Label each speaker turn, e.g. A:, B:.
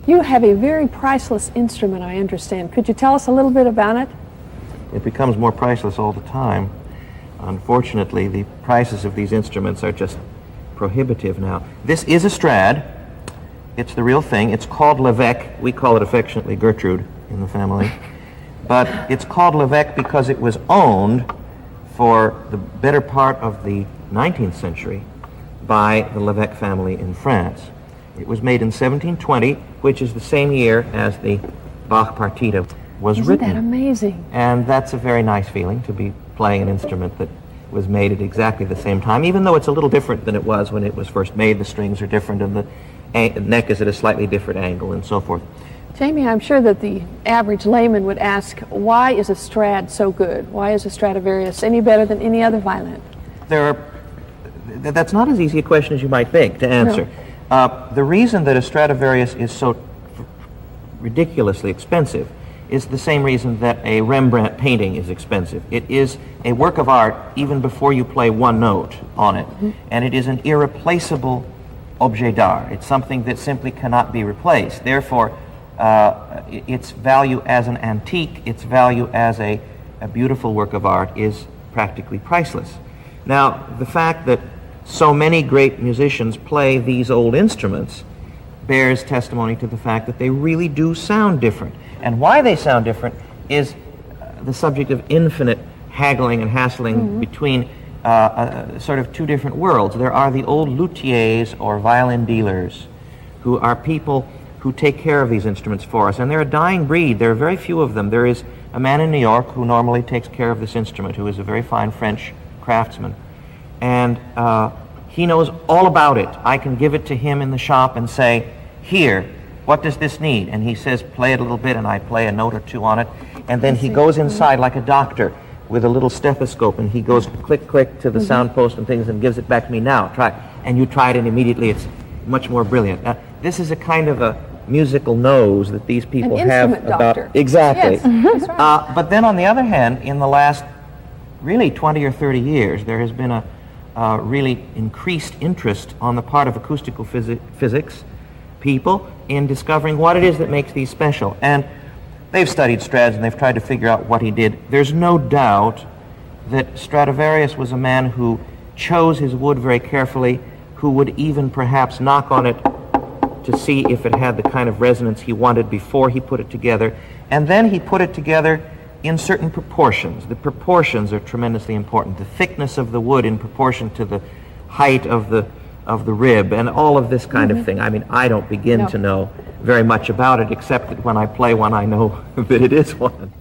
A: You have a very priceless instrument, I understand. Could you tell us a little bit about it?
B: It becomes more priceless all the time. Unfortunately, the prices of these instruments are just prohibitive now. This is a Strad. It's the real thing. It's called Levesque. We call it affectionately Gertrude in the family. But it's called Levesque because it was owned for the better part of the 19th century by the Levesque family in France. It was made in 1720, which is the same year as the Bach Partita was written.
A: Isn't that amazing?
B: And that's a very nice feeling to be playing an instrument that was made at exactly the same time, even though it's a little different than it was when it was first made. The strings are different and the neck is at a slightly different angle and so forth.
A: Jamie, I'm sure that the average layman would ask, why is a Strad so good? Why is a Stradivarius any better than any other violin?
B: That's not as easy a question as you might think to answer.
A: No.
B: The reason that a Stradivarius is so ridiculously expensive is the same reason that a Rembrandt painting is expensive. It is a work of art even before you play one note on it. Mm-hmm. And it is an irreplaceable objet d'art. It's something that simply cannot be replaced. Therefore, its value as an antique, its value as a beautiful work of art is practically priceless. Now, the fact that so many great musicians play these old instruments bears testimony to the fact that they really do sound different. And why they sound different is the subject of infinite haggling and hassling between sort of two different worlds. There are the old luthiers or violin dealers who are people who take care of these instruments for us. And they're a dying breed. There are very few of them. There is a man in New York who normally takes care of this instrument, who is a very fine French craftsman. And he knows all about it. I can give it to him in the shop and say, here, what does this need? And he says, play it a little bit, and I play a note or two on it. And then he goes inside like a doctor with a little stethoscope, and he goes click, click to the sound post and things and gives it back to me. Now, try it. And you try it, and immediately it's much more brilliant. This is a kind of a musical nose that these people have about...
A: Doctor.
B: Exactly.
A: Yes, that's right.
B: But then on the other hand, in the last really 20 or 30 years, there has been a really increased interest on the part of acoustical physics people in discovering what it is that makes these special. And they've studied Strads and they've tried to figure out what he did. There's no doubt that Stradivarius was a man who chose his wood very carefully, who would even perhaps knock on it to see if it had the kind of resonance he wanted before he put it together. And then he put it together in certain proportions. The proportions are tremendously important. The thickness of the wood in proportion to the height of the rib, and all of this kind of thing. I mean, I don't begin to know very much about it, except that when I play one, I know that it is one.